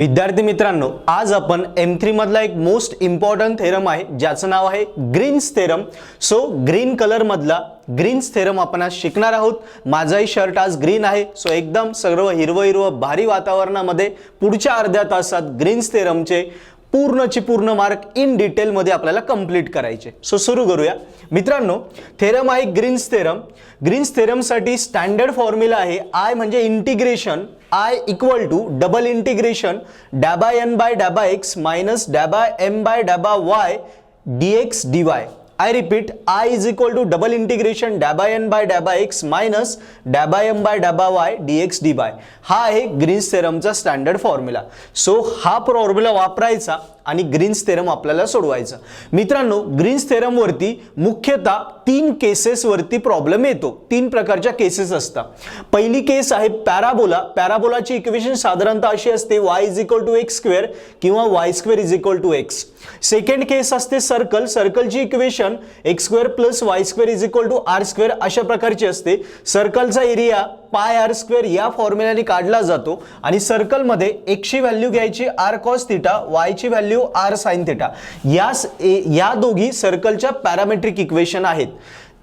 विद्यार्थी मित्रांनो, आज आपण M3 मधला एक मोस्ट इम्पॉर्टंट थेरम आहे ज्याचं नाव आहे Green's theorem. So green colour मधला ग्रीन्स थेरम आपण आज शिकणार आहोत. माझाही शर्ट आज ग्रीन आहे. सो एकदम सर्व हिरवं हिरवं भारी वातावरणामध्ये पुढच्या अर्ध्या तासात ग्रीन्स थेरमचे पूर्णची पूर्ण मार्क इन डिटेल मध्ये आपल्याला कंप्लीट करायचे. सो सुरू करूया मित्रांनो. थेरम आहे ग्रीन्स थेरम. ग्रीन्स थेरम साठी स्टँडर्ड फॉर्म्युला आहे आय म्हणजे integration I equal to double integration डॅ बाय एन बाय डॅ बाय एक्स मायनस डॅ बाय एम बाय डॅ by Y dx dy. I repeat, I is equal to double integration डॅ by N by डॅ by X minus डॅ by M by डॅ by Y dx dy. हा आहे Green's थेरमचा standard formula. So हा फॉर्म्युला वापरायचा आणि ग्रीन्स थेरम आपल्याला सोडवायचा. मित्रांनो, ग्रीन्स थेरम वरती मुख्यतः तीन केसेस वरती प्रॉब्लेम येतो. तीन प्रकारच्या केसेस असतात. पहिली केस आहे पॅराबोला. पॅराबोलाची इक्वेशन साधारणतः अशी असते y is equal to x square किंवा Y square is equal to X. Second case असते सर्कल. सर्कलची equation X square plus Y square is equal to R square अशा प्रकारची असते. सर्कलचा एरिया पाय आर स्क्वेअर या फॉर्म्युलाने काढला जातो आणि सर्कल मध्ये एक्स ची व्हॅल्यू घ्यायची आर कॉस थिटा, वाय ची व्हॅल्यू आर साइन थिटा. या दोघी सर्कलच्या पॅरामेट्रिक इक्वेशन आहेत.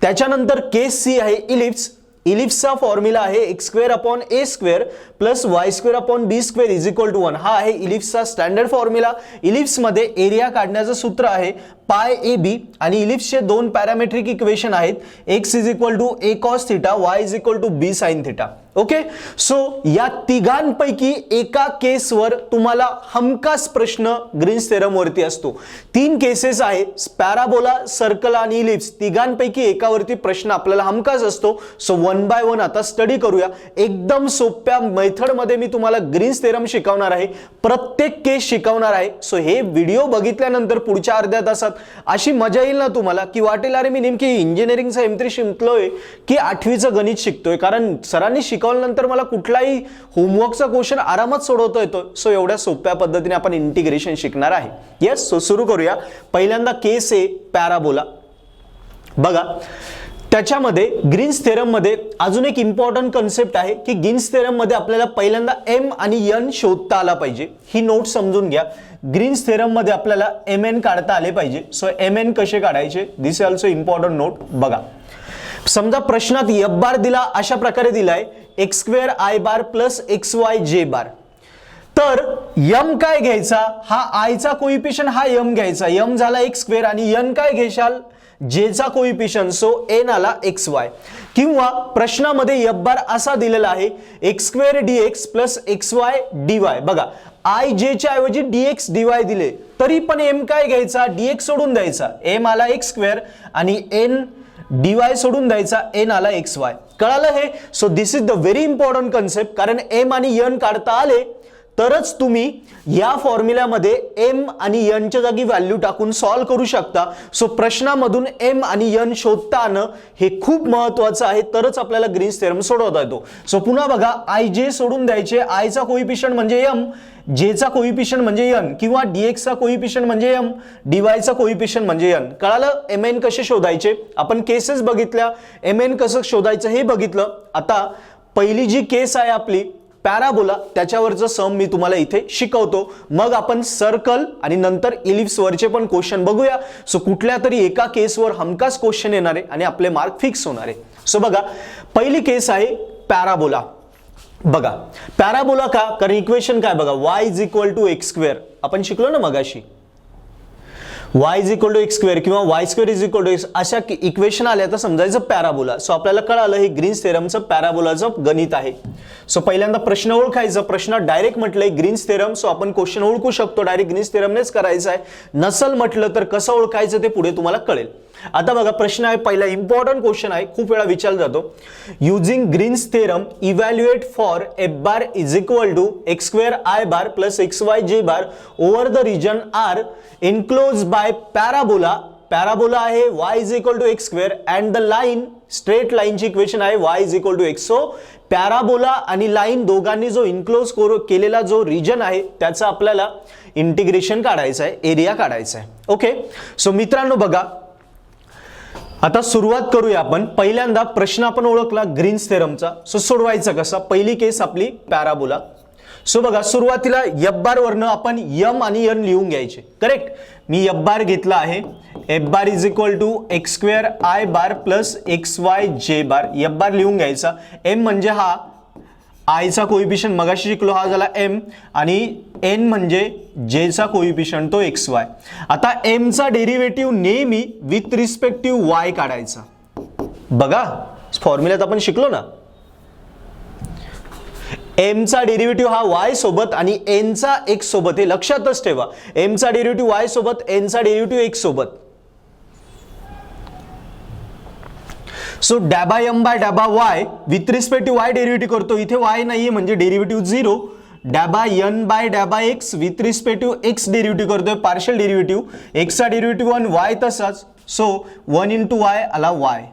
त्याच्यानंतर केस सी आहे इलिप्स. इलिप्सचा फॉर्म्युला आहे x square upon a square plus Y square upon b square is equal to 1. हा आहे इलिप्सचा स्टँडर्ड फॉर्म्युला. इलिप्स मध्ये एरिया काढण्याचं सूत्र आहे पाय ए बी आणि इलिप्सचे दोन पॅरामेट्रिक इक्वेशन आहेत x is equal to a cos theta, Y is equal to b sine theta. Okay. So या तिघांपैकी एका केसवर तुम्हाला हमखास प्रश्न ग्रीन्स थेरम वरती असतो. तीन केसेस आहेत, पॅराबोला, सर्कल आणि इलिप्स. तिघांपैकी एकावरती प्रश्न आपल्याला हमखास असतो. सो वन बाय वन आता स्टडी करूया. एकदम सोप्या मेथड मध्ये मी तुम्हाला ग्रीन्स थेरम शिकवणार आहे. प्रत्येक केस शिकवणार आहे. सो हे व्हिडिओ बघितल्यानंतर पुढच्या अर्ध्या तासात अशी मजा येईल ना तुम्हाला की वाटेल अरे मी नेमकी इंजिनिअरिंगचा M3 शिकलोय की 8वीचं गणित शिकतोय. कारण सरांनी शिकवल्यानंतर मला कुठलाही होमवर्कचा क्वेश्चन आरामात सोडवता येतो. सो एवढ्या सोप्या पद्धतीने आपण इंटिग्रेशन शिकणार आहे. येस. सो सुरू करूया. पहिल्यांदा केस आहे पॅराबोला. बघा, त्याच्यामध्ये ग्रीन्स थेरम मध्ये अजून एक इम्पॉर्टंट कन्सेप्ट आहे की ग्रीन्स थेरम मध्ये आपल्याला पहिल्यांदा एम आणि एन शोधता आला पाहिजे. ही नोट समजून घ्या. ग्रीन्स थेरम मध्ये आपल्याला एम एन काढता आले पाहिजे. सो एम एन कसे काढायचे, दिस इज ऑल्सो इम्पॉर्टंट नोट. बघा, समजा प्रश्नात एफ बार दिला अशा प्रकारे दिलाय x square I bar plus x Y जे बार. तर यम काय घ्यायचा, हा आयचा कोइफिशियंट हा यम घ्यायचा. यम झाला एक्स स्क्वेअर आणि एन काय घेशाल, जेचा कोइफिशियंट. सो एन आला एक्स वाय. किंवा प्रश्नामध्ये एफ बार असा दिलेला आहे x square D x plus x Y D y. बघा, आय जे च्या ऐवजी डीएक्स डीवाय दिले तरी पण एम काय घ्यायचा, डीएक्स सोडून द्यायचा. एम आला एक्स स्क्वेअर आणि एन डीवाय सोडून द्यायचा, एन आला एक्स वाय. कळालं हे. So this is the very important concept. कारण एम आणि एन काढता आले तरच तुम्ही या फॉर्म्युल्यामध्ये एम आणि एन च्या जागी व्हॅल्यू टाकून सॉल्व्ह करू शकता. सो प्रश्नामधून एम आणि एन शोधता आणं हे खूप महत्वाचं आहे. तरच आपल्याला ग्रीन्स थेरम सोडवता येतो. सो पुन्हा बघा, आय जे सोडून द्यायचे. आयचा कोइफिशियंट म्हणजे एम, जेचा कोइफिशियंट म्हणजे एन किंवा डीएक्सचा कोइफिशियंट म्हणजे एम, डीवायचा कोइफिशियंट म्हणजे एन. कळालं. एम एन कसे शोधायचे आपण केसेस बघितल्या. एम एन कसं शोधायचं हे बघितलं. आता पहिली जी केस आहे आपली पॅराबोला, त्याच्यावरचं सम मी तुम्हाला इथे शिकवतो. मग आपण सर्कल आणि नंतर इलिप्स वरचे पण क्वेश्चन बघूया. सो कुठल्या तरी एका केसवर हमखास क्वेश्चन येणार आहे आणि आपले मार्क फिक्स होणार आहे. सो बघा, पहिली केस आहे पॅराबोला. बघा, पॅराबोला का, कारण इक्वेशन काय बघा, y is equal to x square आपण शिकलो ना मगाशी. y is equal to x square किंवा Y square is equal to X अशा इक्वेशन आल्या तर समजायचं पॅराबोला. सो आपल्याला कळालं हे ग्रीन्स थेरमचं पॅराबोलाचं गणित आहे. सो पहिल्यांदा प्रश्न ओळखायचा. प्रश्न डायरेक्ट म्हटलंय ग्रीन्स थेरम. सो आपण क्वेश्चन ओळखू शकतो डायरेक्ट ग्रीन्स थेरमनेच करायचं आहे. नसल म्हटलं तर कसं ओळखायचं ते पुढे तुम्हाला कळेल. आता बघा, प्रश्न आहे पहिला इम्पॉर्टंट क्वेश्चन आहे, खूप वेळा विचारला जातो. Using Green's theorem evaluate for F bar is equal to x square I bar plus x Y जे bar over the region R enclose by parabola. Parabola आहे y is equal to x square and the line straight लाईनची equation आहे y is equal to X. So parabola आणि line दोघांनी जो enclose केलेला जो region आहे त्याचं आपल्याला इंटिग्रेशन काढायचं आहे, एरिया काढायचा आहे. ओके. सो मित्रांनो बघा, आता सुरुवात करूया आपण. पहिल्यांदा प्रश्न आपण ओळखला ग्रीन्स थेरमचा. सो सोडवायचा कसा, पहिली केस आपली पॅराबोला. सो बघा सुरुवातीला एफ बार वरनं आपण एम आणि एन लिहून घ्यायचे. करेक्ट. मी एफ बार घेतला आहे. F bar is equal to x square I bar plus x Y जे बार. एफ बार लिहून घ्यायचा. एम म्हणजे हा आयचा कोइफिशियंट मगाशी शिकलो हा झाला एम आणि एन म्हणजे जेचा कोइफिशियंट तो एक्स वाय. आता एमचा डेरिव्हेटिव्ह नेहमी विथ रिस्पेक्ट टू वाय काढायचा. बघा फॉर्म्युल्यात आपण शिकलो ना, एमचा डेरिव्हेटिव्ह हा वाय सोबत आणि एनचा एक्स सोबत. हे लक्षातच ठेवा. एमचा डेरिव्हेटिव्ह वाय सोबत, एनचा डेरिव्हेटिव्ह एक्स सोबत. सो डॅबा एम बाय डॅबा Y with respect to Y derivative करतो. इथे वाय नाहीये म्हणजे डेरिव्हेटिव्ह 0. डॅबा एन बाय डॅबा X with respect to X derivative करतोय, पार्शियल डेरिव्हेटिव्ह. एक्सचा डेरिव्हेटिव्ह 1, वाय तसाच. सो 1 इंटू वाय आला वाय.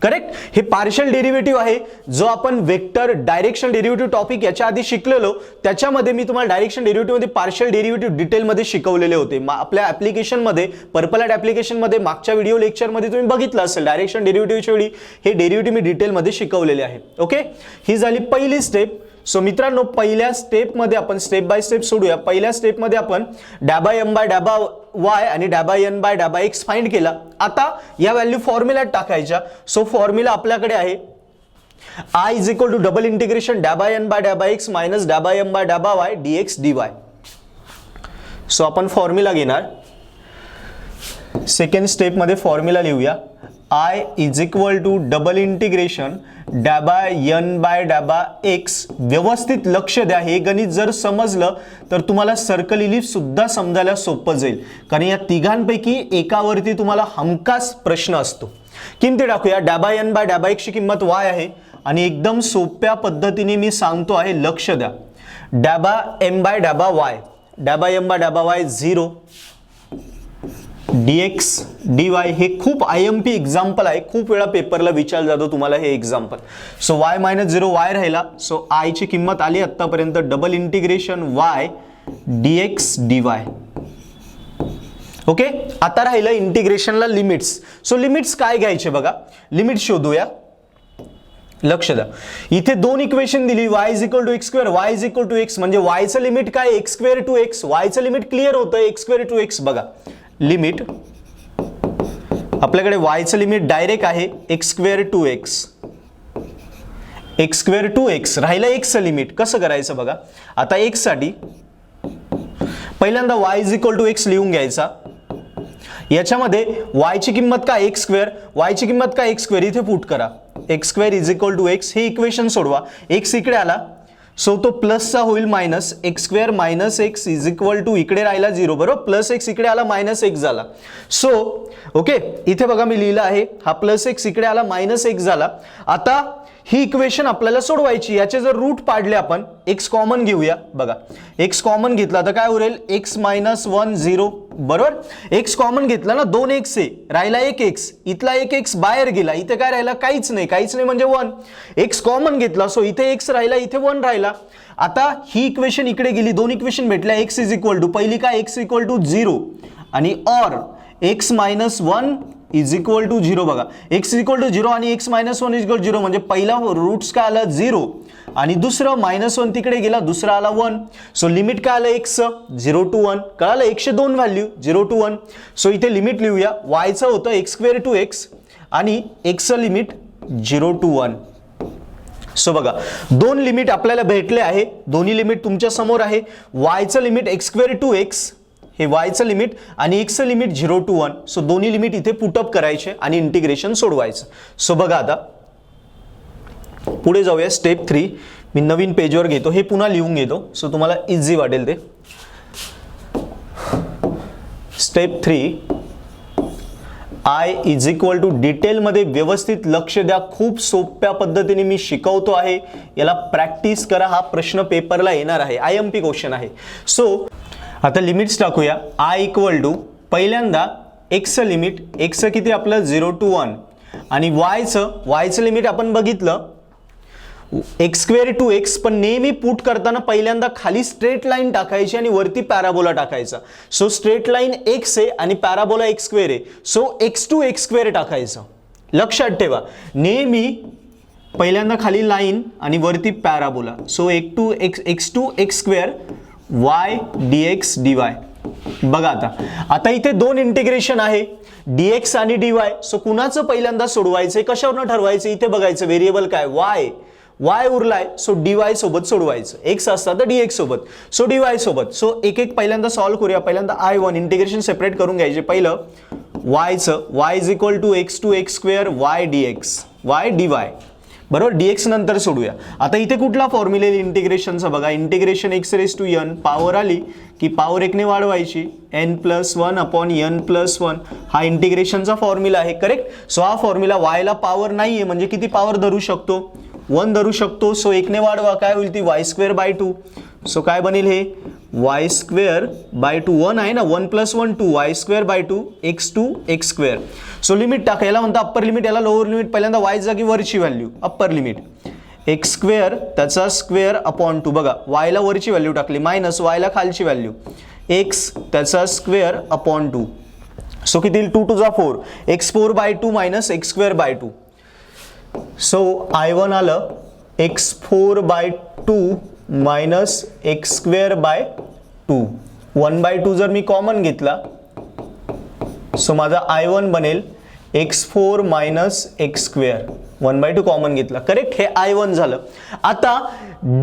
करेक्ट. हे पार्शियल डेरिव्हेटिव्ह आहे जो आपण वेक्टर डायरेक्शन डेरिव्हेटिव्ह टॉपिक याच्या आधी शिकलेलो. त्याच्यामध्ये मी तुम्हाला डायरेक्शन डेरिव्हेटिव्ह मध्ये पार्शियल डेरिव्हेटिव्ह डिटेलमध्ये शिकवलेले होते. आपल्या ऍप्लिकेशन मध्ये पर्पल ॲट ऍप्लिकेशन मध्ये मागच्या व्हिडिओ लेक्चर मध्ये तुम्ही बघितलं असेल. डायरेक्शन डेरिव्हेटिव्हच्या वेळी हे डेरिव्हेटिव्ह मी डिटेलमध्ये शिकवलेले आहे. ओके. ही झाली पहिली स्टेप. सो मित्रांनो पहिल्या स्टेप मध्ये आपण स्टेप बाय स्टेप सोडूया. पहिल्या स्टेप मध्ये आपण डॅबा एम बाय डॅबा वाय आणि डॅबा एन बाय डॅबा एक्स फाइंड केला. आता या व्हॅल्यू फॉर्म्युल्यात टाकायच्या. सो फॉर्म्युला आपल्याकडे आहे I is equal to double integration डॅबा एन बाय डॅबा एक्स मायनस डॅबा एम बाय डॅबा Y DX D Y. So आपण फॉर्म्युला घेणार. सेकंड स्टेप मध्ये फॉर्म्युला लिहूया. I is equal to double integration डॅबा एन बाय डॅबा एक्स. व्यवस्थित लक्ष द्या. हे गणित जर समजलं तर तुम्हाला सर्कल इलिप्स सुद्धा समजायला सोपं जाईल, कारण या तिघांपैकी एकावरती तुम्हाला हमखास प्रश्न असतो. किमती टाकूया. डॅबा एन बाय डॅबा एक्स ची किंमत वाय आहे आणि एकदम सोप्या पद्धतीने मी सांगतो आहे, लक्ष द्या. डॅबा एम बाय डॅबा वाय, डॅबा एम बाय डॅबा वाय 0 dx dy. हे खूप IMP एक्झाम्पल आहे, खूप वेळा पेपरला विचारलं जातो तुम्हाला हे example. So y minus 0 y राहिला. सो i ची किंमत आली आतापर्यंत double integration y dx dy. Okay. आता राहिलं इंटिग्रेशनला लिमिट्स. सो लिमिट्स काय घ्यायचे बघा. लिमिट शोधूया. लक्ष द्या. इथे दोन इक्वेशन दिली. y is equal to x square, y is equal to x. म्हणजे y चं लिमिट काय x square to x. y चं लिमिट क्लिअर होतं एक्स स्क्वेअर टू एक्स. बघा लिमिट आपल्याकडे y चं लिमिट डायरेक्ट आहे x square to x. X square to x राहिलं x चं लिमिट. कसं करायचं बघा. आता x साठी पहिल्यांदा y is equal to x लिहून घ्यायचा. याच्यामध्ये y ची किंमत काय एक्स स्क्वेअर, y ची किंमत काय एक्स स्क्वेअर. इथे पुट करा x square is equal to x. हे इक्वेशन सोडवा. x इकडे आला सो तो प्लसचा होईल minus. X square minus x is equal to इकडे राहिला 0 बरोबर. प्लस एक्स इकडे आला मायनस एक्स झाला. सो ओके इथे बघा मी लिहिलं आहे हा प्लस एक्स इकडे आला मायनस एक्स झाला. आता ही इक्वेशन आपल्याला सोडवायची. याचे जर रूट पाडले आपण, एक्स कॉमन घेऊया. बघा एक्स कॉमन घेतला तर काय उरेल एक्स मायनस 1 0 बरोबर. एक्स कॉमन घेतला ना, 2 एक्स आहे राहिला 1 एक्स. इथला 1 एक्स बाहेर गेला. इथे काय राहिला काहीच नाही. काहीच नाही म्हणजे 1. एक्स कॉमन घेतला सो इथे एक्स राहिला, इथे 1 राहिला. आता ही इक्वेशन इकडे गेली. दोन इक्वेशन भेटल्या. एक्स इज इक्वल टू पहिली काय एक्स इक्वल टू 0 आणि or x minus 1 is equal to 0. बघा एक्स इज इक्वल टू 0 आणि एक्स मायनस 1 इज इक्वल 0 म्हणजे पहिला रूट्स काय आला 0 आणि दुसरं मायनस 1 तिकडे गेला, दुसरा आला 1. सो लिमिट काय आलं एक्स 0 टू 1. कळालं. 102 व्हॅल्यू 0 टू 1. सो इथे लिमिट लिहूया. वायचं होतं एक्स स्क्वेअर टू एक्स आणि एक्सचं लिमिट 0 टू 1. सो बघा दोन लिमिट आपल्याला भेटले आहे. दोन्ही लिमिट तुमच्या समोर आहे. वायचं limit x square to x हे वायचं लिमिट आणि एक्सचं लिमिट 0 टू 1. सो दोन्ही लिमिट इथे पुटअप करायचे आणि इंटिग्रेशन सोडवायचं. सो बघा आता पुढे जाऊया. स्टेप 3 मी नवीन पेजवर घेतो. हे पुन्हा लिहून घेतो सो तुम्हाला इझी वाटेल ते. Step 3 I is equal to डिटेलमध्ये व्यवस्थित लक्ष द्या. खूप सोप्या पद्धतीने मी शिकवतो आहे. याला प्रॅक्टिस करा. हा प्रश्न पेपरला येणार आहे. IMP क्वेश्चन आहे. सो आता लिमिट्स टाकूया. आय इक्वल टू पहिल्यांदा एक्सचं लिमिट. एक्सचं किती आपलं 0 टू 1 आणि वायचं लिमिट आपण बघितलं एक्स स्क्वेअर टू एक्स. पण नेहमी पुट करताना पहिल्यांदा खाली स्ट्रेट लाईन टाकायची आणि वरती पॅराबोला टाकायचा. सो स्ट्रेट लाईन एक्स आहे आणि पॅराबोला एक्स स्क्वेअर आहे. So x to x square टाकायचं. लक्षात ठेवा नेहमी पहिल्यांदा खाली लाईन आणि वरती parabola. So x to x square y d x d y. बघा आता इथे दोन इंटिग्रेशन आहे dx आणि dy. सो कुणाचं पहिल्यांदा सोडवायचं, कशावरनं ठरवायचं, इथे बघायचं व्हेरिएबल काय y उरलाय. सो dy सोबत सोडवायचं, x असता तर dx सोबत, सो dy सोबत. सो एक एक पहिल्यांदा सॉल्व्ह करूया. पहिल्यांदा I1 इंटिग्रेशन सेपरेट करून घ्यायचे. पहिलं yचं y is equal to x to x square y dx y dy, बरोबर. dx नंतर सोडूया. आता इथे कुठला फॉर्म्युला येईल इंटिग्रेशनचा बघा. Integration x raise to n, power आली की पॉवर 1 ने वाढवायची, n+1 अपॉन n+1. हा इंटिग्रेशनचा फॉर्म्युला आहे, करेक्ट. सो हा फॉर्म्युला y ला पॉवर नाहीये म्हणजे किती पॉवर धरू शकतो, 1 धरू शकतो. सो 1 ने वाढवा, काय होईल ती y²/2. सो काय बनेल हे y²/2. 1 आहे ना, 1+1 2 y²/2 x to x square. So limit टाका. याला म्हणता अप्पर लिमिट, याला लोअर लिमिट. पहिल्यांदा y जागी वरची value, upper limit x square त्याचा स्क्वेअर अपॉन 2. बघा y ला वरची व्हॅल्यू टाकली, मायनस y ला खालची व्हॅल्यू x त्याचा स्क्वेअर अपॉन 2. सो किती येईल, 2 टू जा 4, x4/2 minus x²/2. So I1 आलं x4/2 मायनस x²/2. 1/2 जर मी कॉमन घेतला सो माझा I1 बनेल x4 मायनस x². 1/2 कॉमन घेतला, करेक्ट. हे I1 झालं. आता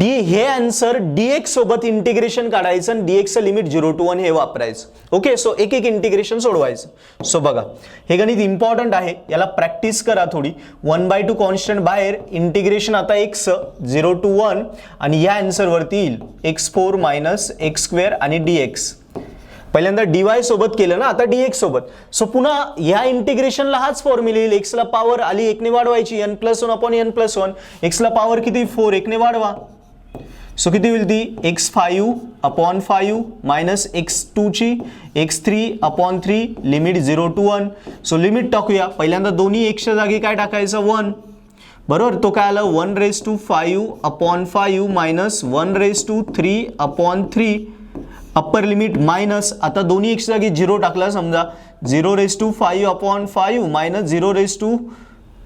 हे आन्सर dx सोबत इंटिग्रेशन काढायचं आणि dx चं लिमिट 0 to 1 हे वापरायचं. ओके. सो एक एक इंटिग्रेशन सोडवायचं. सो बघा हे गणित इम्पॉर्टंट आहे, याला प्रॅक्टिस करा थोडी. 1/2 कॉन्स्टंट बाहेर, इंटिग्रेशन आता x 0 to 1 आणि या आन्सर वरती येईल x4 मायनस x² आणि dx. पहिल्यांदा dy सोबत केलं ना, आता dx सोबत. सो पुन्हा ह्या इंटिग्रेशनला हाच फॉर्म्युला येईल. x ला पॉवर आली 1 ने वाढवायची, n+1 अपॉन n+1. x ला पॉवर किती 4, 1 ने वाढवा. सो किती होईल ती x5 अपॉन 5 मायनस x2 ची x3 upon 3, limit 0 to 1. So limit टाकूया. पहिल्यांदा दोन्ही x च्या जागी काय टाकायचं 1, बरोबर. तो काय आलं 1⁵ upon 5 minus 1⁵ upon 3, upper limit minus. आता दोन्ही एक्स जागी 0 टाकला, समजा 0⁵ अपॉन 5 मायनस 0⁵,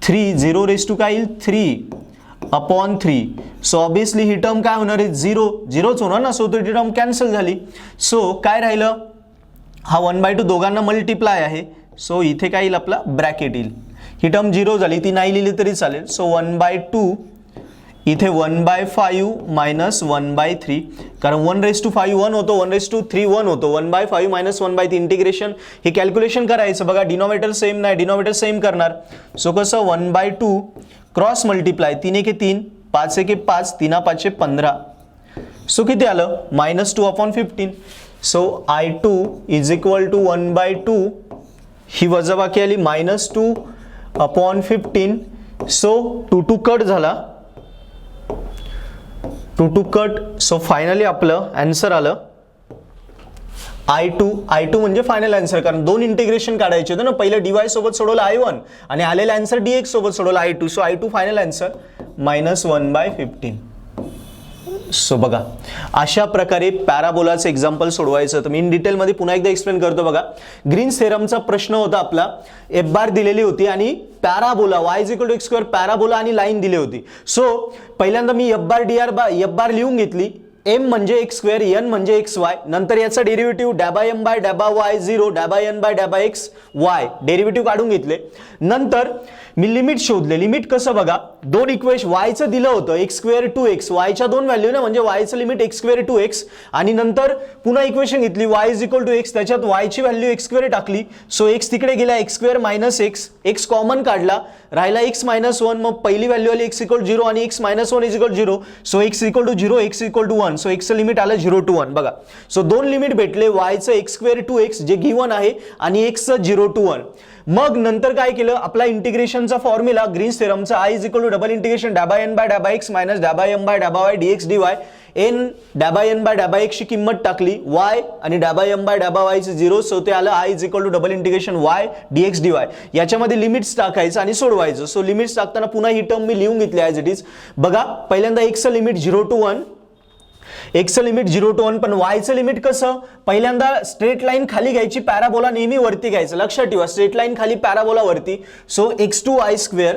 0 काय येईल 3 अपॉन 3. सो ऑब्विसली ही टर्म काय होणार आहे 0च होणार ना. सो ती टर्म कॅन्सल झाली. सो काय राहिलं, हा 1/2 दोघांना मल्टिप्लाय आहे. सो इथे काय येईल आपला ब्रॅकेट येईल. ही टर्म 0 झाली, ती नाही लिहिली तरी चालेल. सो 1/2 इथे 1/5 मायनस 1/3, कारण 1⁵ 1 होतो, 1⁵3 1 होतो, 1/5 मायनस 1/3. इंटिग्रेशन हे कॅल्क्युलेशन करायचं. बघा डिनॉमिनेटर सेम नाही, डिनॉमिनेटर सेम करणार. सो कसं 1/2 क्रॉस मल्टिप्लाय, 3 1 3, 5 1 5, 3 5 15. सो किती आलं -2 upon 15. So I2 is equal to 1/2, ही वजाबाकी आली -2 अपॉन 15. सो 2 कट झाला, 2 कट. सो फायनली आपलं आन्सर आलं I2 म्हणजे फायनल आन्सर, कारण दोन इंटिग्रेशन काढायचे होते ना. पहिलं dy सोबत सोडवलं I1 आणि आलेला आन्सर dx सोबत सोडवलं I2. So I2 final answer -1/15. So बघा अशा प्रकारे पॅराबोलाचं एक्झाम्पल सोडवायचं. तर मी इन डिटेलमध्ये पुन्हा एकदा एक्सप्लेन करतो. बघा ग्रीन्स थेरमचा प्रश्न होता आपला, एफ बार दिलेली होती आणि parabola y is equal to x², parabola आणि लाईन दिली होती. सो पहिल्यांदा मी एफ बार लिहून घेतली. m म्हणजे x², n म्हणजे xy, नंतर याचा derivative ∂m/∂y 0, ∂n/∂x y, derivative काढून घेतले. नंतर मी लिमिट शोधले. लिमिट कसं बघा, दोन इक्वेशन y चं दिलं होतं x² to x, y च्या दोन व्हॅल्यू ना, म्हणजे y चं लिमिट x² to x, आणि नंतर पुन्हा इक्वेशन घेतली y is equal to x, त्याच्यात y ची व्हॅल्यू x² टाकली. सो x तिकडे गेला, x² मायनस x कॉमन काढला, राहिला x -1. मग पहिली व्हॅल्यू आली x इक्वल 0 आणि x -1 is equal 0. So x equal to 0, x equal to 1. So x चं लिमिट आलं 0 to 1. बघा सो दोन लिमिट भेटले, y चं x² to x जे गिवन आहे आणि x चं 0 to 1. मग नंतर काय केलं, आपला इंटिग्रेशनचा फॉर्म्युला ग्रीन्स थेरमचा I is equal to double integration ∂n/∂x minus ∂m/∂y dx dy. n ∂n/∂x ची किंमत टाकली, y आणि ∂m/∂y चे 0. सो ते आलं I is equal to double integration y dx dy. याच्यामध्ये लिमिट्स टाकायचं आणि सोडवायचं. सो लिमिट्स टाकताना पुन्हा ही टर्म मी लिहून घेतली ॲज इट इज. बघा पहिल्यांदा x चं लिमिट 0 to 1, x चं लिमिट 0 to 1, पण y चं लिमिट कसं, पहिल्यांदा स्ट्रेट लाईन खाली घ्यायची, पॅराबोला नेहमी वरती घ्यायचं. लक्षात ठेवा स्ट्रेट लाईन खाली, पॅराबोला वरती. सो x2y²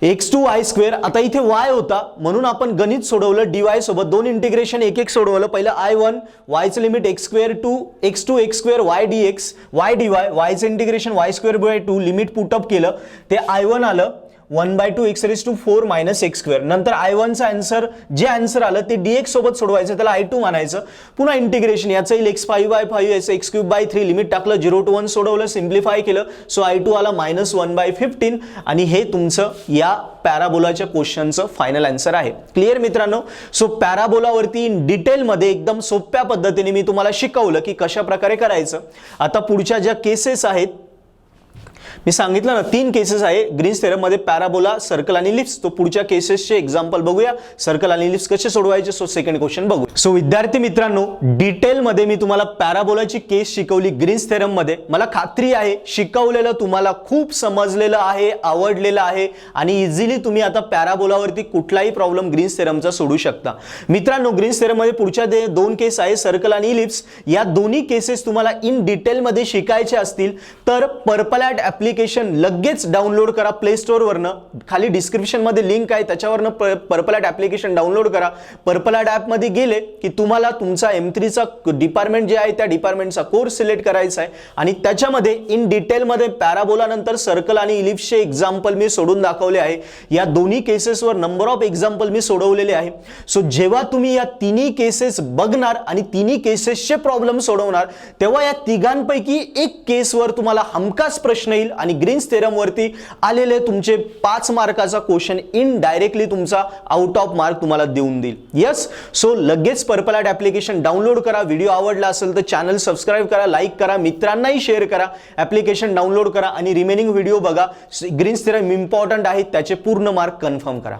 x2y2 आता इथे y होता म्हणून आपण गणित सोडवलं dy सोबत दोन इंटिग्रेशन एक एक सोडवलं. पहिलं i1 y चं limit x2 to x2 x2 y dx y dy y चं integration y2/2 limit put up केलं ते i1 आलं 1/2 x⁴ मायनस x². नंतर i1 चा आन्सर जे आन्सर आलं ते dx सोबत सोडवायचं, त्याला i2 मानायचं. पुन्हा इंटिग्रेशन याचं येईल x5/5 x³ 3 लिमिट टाकलं 0 to 1 सोडवलं सिम्प्लिफाय केलं. सो i2 आला -1/15 आणि हे तुमचं या पॅराबोलाच्या क्वेश्चनचं फायनल आन्सर आहे. क्लिअर मित्रांनो. सो पॅराबोलावरती इन डिटेलमध्ये एकदम सोप्या पद्धतीने मी तुम्हाला शिकवलं की कशा प्रकारे करायचं. आता पुढच्या ज्या केसेस आहेत मी सांगितलं ना 3 केसेस आहे ग्रीन्स थेरम मध्ये, पॅराबोला, सर्कल आणि इलिप्स. तो पुढच्या केसेसचे एक्झाम्पल बघूया, सर्कल आणि इलिप्स कसे सोडवायचे. सो सेकंड क्वेश्चन बघू. सो विद्यार्थी मित्रांनो डिटेल मध्ये मी तुम्हाला पॅराबोलाची केस शिकवली ग्रीन्स थेरम मध्ये. मला खात्री आहे शिकवलेलं तुम्हाला खूप समजलेलं आहे, आवडलेलं आहे आणि इझिली तुम्ही आता पॅराबोलावरती कुठलाही प्रॉब्लेम ग्रीन्स थेरमचा सोडू शकता. मित्रांनो ग्रीन्स थेरम मध्ये पुढच्या 2 केस आहे सर्कल आणि इलिप्स. या दोन्ही केसेस तुम्हाला इन डिटेल मध्ये शिकायचे असतील तर पर्पलॅट ऍप्लिकेशन लगेच डाउनलोड करा प्ले स्टोर वरनं. खाली डिस्क्रिप्शन मध्ये लिंक आहे त्याच्यावरनं पर्पलॅट ऍप्लिकेशन डाउनलोड करा. पर्पलॅट ऍप मध्ये गेले की तुम्हाला तुमचा M3 चा डिपार्टमेंट जे आहे त्या डिपार्टमेंटचा कोर्स सिलेक्ट करायचा आहे आणि त्याच्यामध्ये इन डिटेल मध्ये पॅराबोला नंतर सर्कल आणि इलिप्सचे एक्झाम्पल मी सोडून दाखवले आहे. या दोन्ही केसेसवर नंबर ऑफ एक्झाम्पल मी सोडवलेले आहे. सो जेव्हा तुम्ही या तिन्ही केसेस बघणार आणि तिन्ही केसेसचे प्रॉब्लेम सोडवणार तेव्हा या तिघांपैकी एक केसवर तुम्हाला हमखास प्रश्न येईल आणि ग्रीन्स थेरम वरती आलेले तुमचे 5 मार्काचा क्वेश्चन इन डायरेक्टली तुमचा आउट ऑफ मार्क तुम्हाला देऊन देईल. यस. सो लगेच पर्पलॅट ऍप्लिकेशन डाउनलोड करा. व्हिडिओ आवडला असेल तर चॅनल सबस्क्राइब करा, लाईक करा, मित्रांनाही शेअर करा. ऍप्लिकेशन डाउनलोड करा आणि रिमेनिंग व्हिडिओ बघा. ग्रीन्स थेरम इम्पॉर्टंट आहे, त्याचे पूर्ण मार्क कन्फर्म करा.